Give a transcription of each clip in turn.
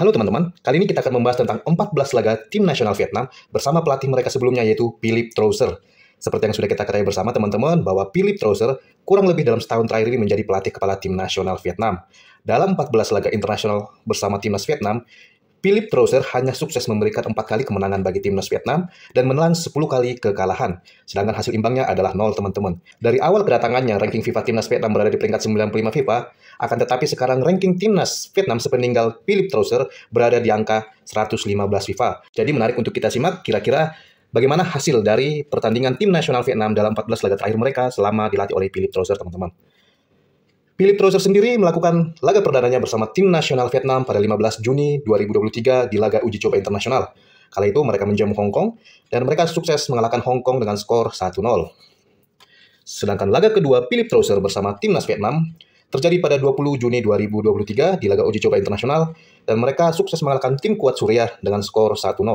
Halo teman-teman, kali ini kita akan membahas tentang 14 laga tim nasional Vietnam bersama pelatih mereka sebelumnya yaitu Philippe Trousseur. Seperti yang sudah kita ketahui bersama teman-teman bahwa Philippe Trousseur kurang lebih dalam setahun terakhir ini menjadi pelatih kepala tim nasional Vietnam. Dalam 14 laga internasional bersama timnas Vietnam, Philippe Trousseur hanya sukses memberikan 4 kali kemenangan bagi timnas Vietnam dan menelan 10 kali kekalahan. Sedangkan hasil imbangnya adalah 0 teman-teman. Dari awal kedatangannya, ranking FIFA timnas Vietnam berada di peringkat 95 FIFA, akan tetapi sekarang ranking timnas Vietnam sepeninggal Philippe Trousseur berada di angka 115 FIFA. Jadi menarik untuk kita simak kira-kira bagaimana hasil dari pertandingan tim nasional Vietnam dalam 14 laga terakhir mereka selama dilatih oleh Philippe Trousseur teman-teman. Philippe Trousseur sendiri melakukan laga perdananya bersama tim nasional Vietnam pada 15 Juni 2023 di laga uji coba internasional. Kala itu mereka menjamu Hong Kong dan mereka sukses mengalahkan Hong Kong dengan skor 1-0. Sedangkan laga kedua Philippe Trousseur bersama timnas Vietnam terjadi pada 20 Juni 2023 di laga uji coba internasional dan mereka sukses mengalahkan tim kuat Suriah dengan skor 1-0.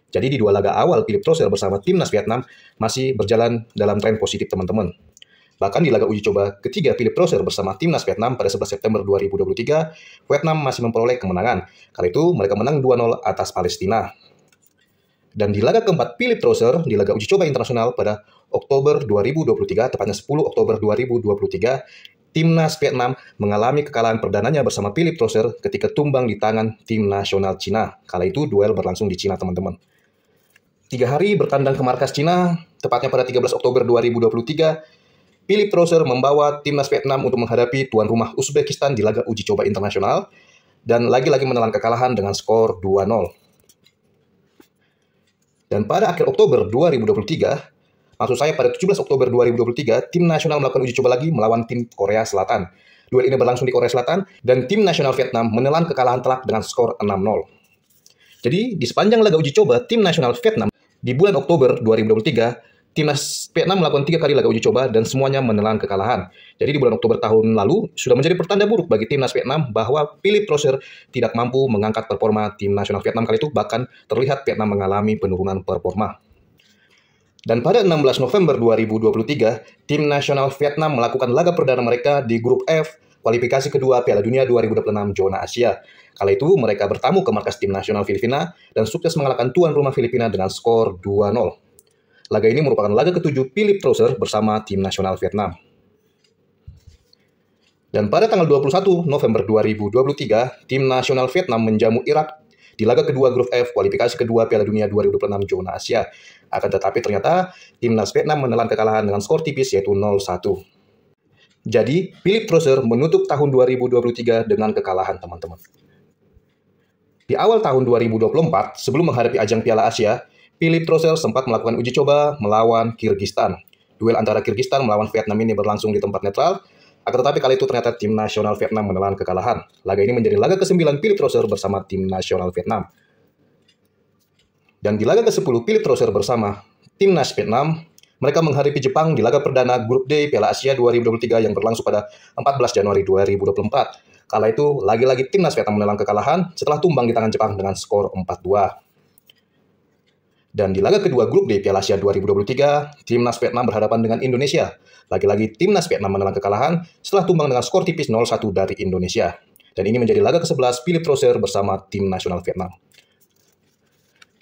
Jadi di dua laga awal Philippe Trousseur bersama timnas Vietnam masih berjalan dalam tren positif teman-teman. Bahkan di laga uji coba ketiga Philippe Trousseur bersama timnas Vietnam pada 11 September 2023, Vietnam masih memperoleh kemenangan. Kala itu mereka menang 2-0 atas Palestina. Dan di laga keempat Philippe Trousseur di laga uji coba internasional pada Oktober 2023, tepatnya 10 Oktober 2023, timnas Vietnam mengalami kekalahan perdananya bersama Philippe Trousseur ketika tumbang di tangan tim nasional Cina. Kala itu duel berlangsung di Cina teman-teman. 3 hari bertandang ke markas Cina, tepatnya pada 13 Oktober 2023, Philippe Trousseur membawa timnas Vietnam untuk menghadapi tuan rumah Uzbekistan di laga uji coba internasional dan lagi-lagi menelan kekalahan dengan skor 2-0. Dan pada akhir Oktober 2023, maksud saya pada 17 Oktober 2023, tim nasional melakukan uji coba lagi melawan tim Korea Selatan. Duel ini berlangsung di Korea Selatan dan tim nasional Vietnam menelan kekalahan telak dengan skor 6-0. Jadi di sepanjang laga uji coba tim nasional Vietnam di bulan Oktober 2023, timnas Vietnam melakukan 3 kali laga uji coba dan semuanya menelan kekalahan. Jadi di bulan Oktober tahun lalu sudah menjadi pertanda buruk bagi timnas Vietnam bahwa Philippe Trousseur tidak mampu mengangkat performa tim nasional Vietnam kali itu, bahkan terlihat Vietnam mengalami penurunan performa. Dan pada 16 November 2023, tim nasional Vietnam melakukan laga perdana mereka di grup F kualifikasi kedua Piala Dunia 2026 zona Asia. Kala itu mereka bertamu ke markas tim nasional Filipina dan sukses mengalahkan tuan rumah Filipina dengan skor 2-0. Laga ini merupakan laga ke-7 Philippe Trousseur bersama tim nasional Vietnam. Dan pada tanggal 21 November 2023, tim nasional Vietnam menjamu Irak di laga kedua grup F kualifikasi kedua Piala Dunia 2026 zona Asia. Akan tetapi ternyata timnas Vietnam menelan kekalahan dengan skor tipis yaitu 0-1. Jadi, Philippe Trousseur menutup tahun 2023 dengan kekalahan teman-teman. Di awal tahun 2024, sebelum menghadapi ajang Piala Asia, Philippe Trousseur sempat melakukan uji coba melawan Kyrgyzstan. Duel antara Kyrgyzstan melawan Vietnam ini berlangsung di tempat netral, akan tetapi kali itu ternyata tim nasional Vietnam menelan kekalahan. Laga ini menjadi laga ke-9 Philippe Trousseur bersama tim nasional Vietnam. Dan di laga ke-10 Philippe Trousseur bersama timnas Vietnam, mereka menghadapi Jepang di laga perdana Grup D Piala Asia 2023 yang berlangsung pada 14 Januari 2024. Kala itu, lagi-lagi timnas Vietnam menelan kekalahan setelah tumbang di tangan Jepang dengan skor 4-2. Dan di laga kedua Grup D Piala Asia 2023, timnas Vietnam berhadapan dengan Indonesia. Lagi-lagi timnas Vietnam menelan kekalahan setelah tumbang dengan skor tipis 0-1 dari Indonesia. Dan ini menjadi laga ke-11 Philippe Trousseur bersama tim nasional Vietnam.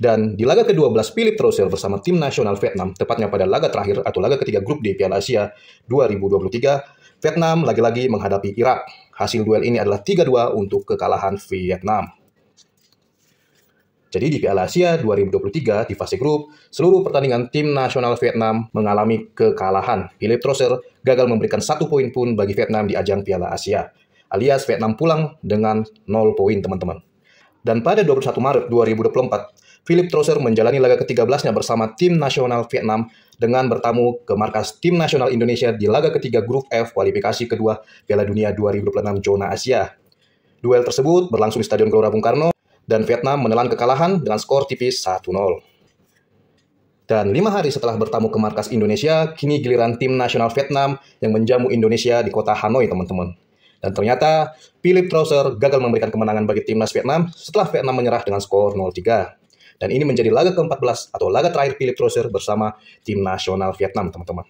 Dan di laga ke-12 Philippe Trousseur bersama tim nasional Vietnam, tepatnya pada laga terakhir atau laga ketiga Grup D Piala Asia 2023, Vietnam lagi-lagi menghadapi Irak. Hasil duel ini adalah 3-2 untuk kekalahan Vietnam. Jadi di Piala Asia 2023 di fase grup, seluruh pertandingan tim nasional Vietnam mengalami kekalahan. Philippe Trousseur gagal memberikan 1 poin pun bagi Vietnam di ajang Piala Asia. Alias Vietnam pulang dengan 0 poin teman-teman. Dan pada 21 Maret 2024, Philippe Trousseur menjalani laga ke-13-nya bersama tim nasional Vietnam dengan bertamu ke markas tim nasional Indonesia di laga ketiga grup F kualifikasi kedua Piala Dunia 2026 zona Asia. Duel tersebut berlangsung di Stadion Gelora Bung Karno dan Vietnam menelan kekalahan dengan skor tipis 1-0. Dan 5 hari setelah bertamu ke markas Indonesia, kini giliran tim nasional Vietnam yang menjamu Indonesia di kota Hanoi, teman-teman. Dan ternyata, Philippe Trousseur gagal memberikan kemenangan bagi timnas Vietnam setelah Vietnam menyerah dengan skor 0-3. Dan ini menjadi laga ke-14 atau laga terakhir Philippe Trousseur bersama tim nasional Vietnam, teman-teman.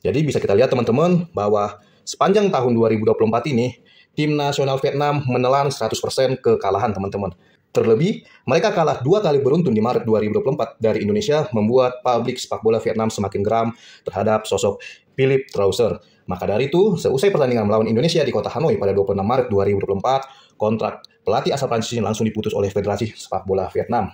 Jadi bisa kita lihat, teman-teman, bahwa sepanjang tahun 2024 ini, tim nasional Vietnam menelan 100% kekalahan, teman-teman. Terlebih, mereka kalah 2 kali beruntun di Maret 2024 dari Indonesia, membuat publik sepak bola Vietnam semakin geram terhadap sosok Philip Trauser. Maka dari itu, seusai pertandingan melawan Indonesia di kota Hanoi pada 26 Maret 2024, kontrak pelatih asal Prancis ini langsung diputus oleh Federasi Sepak Bola Vietnam.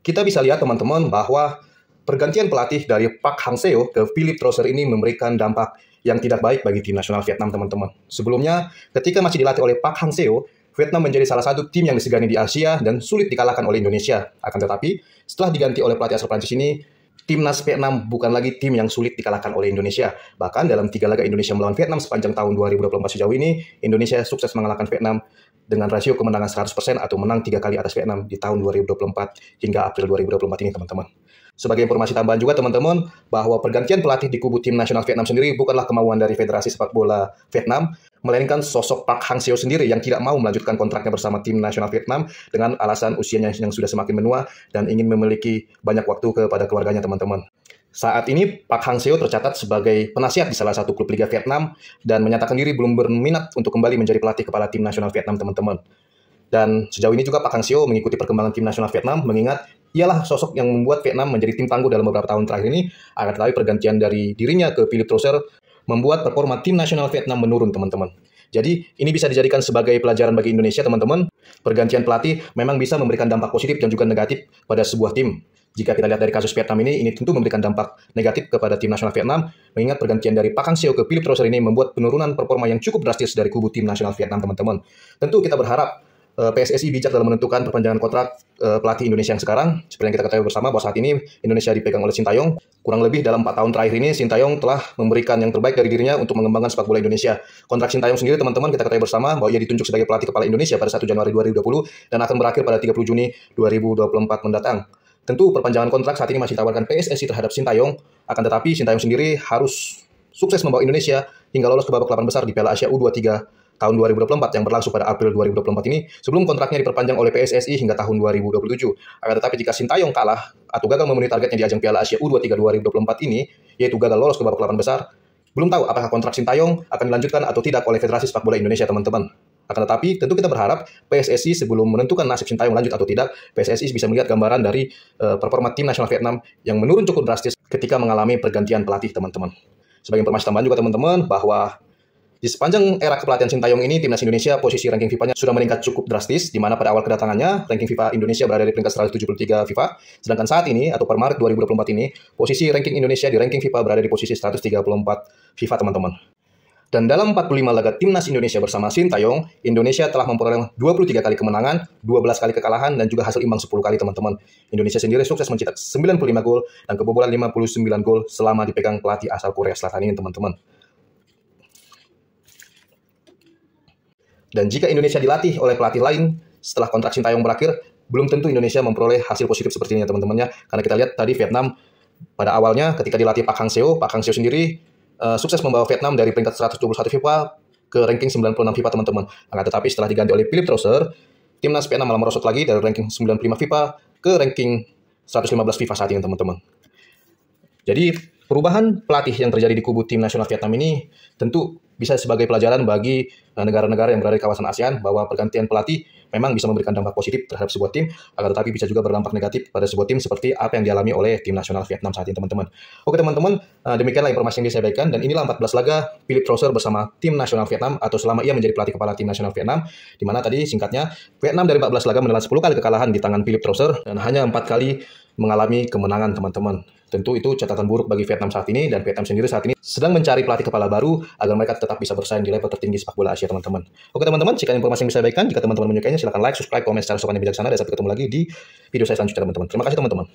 Kita bisa lihat, teman-teman, bahwa pergantian pelatih dari Park Hang-seo ke Philip Trauser ini memberikan dampak yang tidak baik bagi tim nasional Vietnam, teman-teman. Sebelumnya, ketika masih dilatih oleh Park Hang-seo, Vietnam menjadi salah satu tim yang disegani di Asia dan sulit dikalahkan oleh Indonesia. Akan tetapi, setelah diganti oleh pelatih asal Prancis ini, timnas Vietnam bukan lagi tim yang sulit dikalahkan oleh Indonesia. Bahkan dalam 3 laga Indonesia melawan Vietnam sepanjang tahun 2024 sejauh ini, Indonesia sukses mengalahkan Vietnam dengan rasio kemenangan 100% atau menang 3 kali atas Vietnam di tahun 2024 hingga April 2024 ini, teman-teman. Sebagai informasi tambahan juga, teman-teman, bahwa pergantian pelatih di kubu tim nasional Vietnam sendiri bukanlah kemauan dari Federasi Sepak Bola Vietnam, melainkan sosok Park Hang-seo sendiri yang tidak mau melanjutkan kontraknya bersama tim nasional Vietnam dengan alasan usianya yang sudah semakin menua dan ingin memiliki banyak waktu kepada keluarganya, teman-teman. Saat ini, Park Hang-seo tercatat sebagai penasihat di salah satu klub Liga Vietnam dan menyatakan diri belum berminat untuk kembali menjadi pelatih kepala tim nasional Vietnam, teman-teman. Dan sejauh ini juga Park Hang-seo mengikuti perkembangan tim nasional Vietnam, mengingat ialah sosok yang membuat Vietnam menjadi tim tangguh dalam beberapa tahun terakhir ini. Akan tetapi pergantian dari dirinya ke Philip Trauser membuat performa tim nasional Vietnam menurun, teman-teman. Jadi ini bisa dijadikan sebagai pelajaran bagi Indonesia, teman-teman. Pergantian pelatih memang bisa memberikan dampak positif dan juga negatif pada sebuah tim. Jika kita lihat dari kasus Vietnam ini tentu memberikan dampak negatif kepada tim nasional Vietnam, mengingat pergantian dari Park Hang-seo ke Philip Trauser ini membuat penurunan performa yang cukup drastis dari kubu tim nasional Vietnam, teman-teman. Tentu kita berharap PSSI bijak dalam menentukan perpanjangan kontrak pelatih Indonesia yang sekarang. Seperti yang kita ketahui bersama bahwa saat ini Indonesia dipegang oleh Sintayong. Kurang lebih dalam 4 tahun terakhir ini Sintayong telah memberikan yang terbaik dari dirinya untuk mengembangkan sepak bola Indonesia. Kontrak Sintayong sendiri, teman-teman, kita ketahui bersama bahwa ia ditunjuk sebagai pelatih kepala Indonesia pada 1 Januari 2020 dan akan berakhir pada 30 Juni 2024 mendatang. Tentu perpanjangan kontrak saat ini masih ditawarkan PSSI terhadap Sintayong, akan tetapi Sintayong sendiri harus sukses membawa Indonesia hingga lolos ke babak 8 besar di Piala Asia U23 tahun 2024 yang berlangsung pada April 2024 ini, sebelum kontraknya diperpanjang oleh PSSI hingga tahun 2027. Akan tetapi jika Sintayong kalah atau gagal memenuhi targetnya di ajang Piala Asia U23 2024 ini, yaitu gagal lolos ke babak 8 besar, belum tahu apakah kontrak Sintayong akan dilanjutkan atau tidak oleh Federasi Sepak Bola Indonesia, teman-teman. Akan tetapi tentu kita berharap PSSI sebelum menentukan nasib Sintayong lanjut atau tidak, PSSI bisa melihat gambaran dari performa tim nasional Vietnam yang menurun cukup drastis ketika mengalami pergantian pelatih, teman-teman. Sebagai informasi tambahan juga, teman-teman, bahwa di sepanjang era kepelatihan Sintayong ini, timnas Indonesia posisi ranking FIFA-nya sudah meningkat cukup drastis, di mana pada awal kedatangannya, ranking FIFA Indonesia berada di peringkat 173 FIFA, sedangkan saat ini, atau per Maret 2024 ini, posisi ranking Indonesia di ranking FIFA berada di posisi 134 FIFA, teman-teman. Dan dalam 45 laga timnas Indonesia bersama Sintayong, Indonesia telah memperoleh 23 kali kemenangan, 12 kali kekalahan, dan juga hasil imbang 10 kali, teman-teman. Indonesia sendiri sukses mencetak 95 gol dan kebobolan 59 gol selama dipegang pelatih asal Korea Selatan ini, teman-teman. Dan jika Indonesia dilatih oleh pelatih lain setelah kontrak Sintayong berakhir, belum tentu Indonesia memperoleh hasil positif seperti ini, teman-temannya. Karena kita lihat tadi Vietnam pada awalnya ketika dilatih Park Hang-seo sendiri sukses membawa Vietnam dari peringkat 121 FIFA ke ranking 96 FIFA, teman-teman. Akan tetapi setelah diganti oleh Philip Trauser, timnas Vietnam malah merosot lagi dari ranking 95 FIFA ke ranking 115 FIFA saat ini, teman-teman. Jadi perubahan pelatih yang terjadi di kubu tim nasional Vietnam ini tentu bisa sebagai pelajaran bagi negara-negara yang berada di kawasan ASEAN bahwa pergantian pelatih memang bisa memberikan dampak positif terhadap sebuah tim, akan tetapi bisa juga berdampak negatif pada sebuah tim seperti apa yang dialami oleh tim nasional Vietnam saat ini, teman-teman. Oke, teman-teman, demikianlah informasi yang saya sampaikan, dan inilah 14 laga Philip Trauser bersama tim nasional Vietnam atau selama ia menjadi pelatih kepala tim nasional Vietnam, di mana tadi singkatnya Vietnam dari 14 laga menelan 10 kali kekalahan di tangan Philip Trauser dan hanya 4 kali mengalami kemenangan, teman-teman. Tentu itu catatan buruk bagi Vietnam saat ini, dan Vietnam sendiri saat ini sedang mencari pelatih kepala baru agar mereka tetap bisa bersaing di level tertinggi sepak bola Asia, teman-teman. Oke, teman-teman, sekian informasi yang bisa saya sampaikan. Jika teman-teman menyukainya, silakan like, subscribe, komen secara sopan dan bijaksana, dan sampai ketemu lagi di video saya selanjutnya, teman-teman. Terima kasih, teman-teman.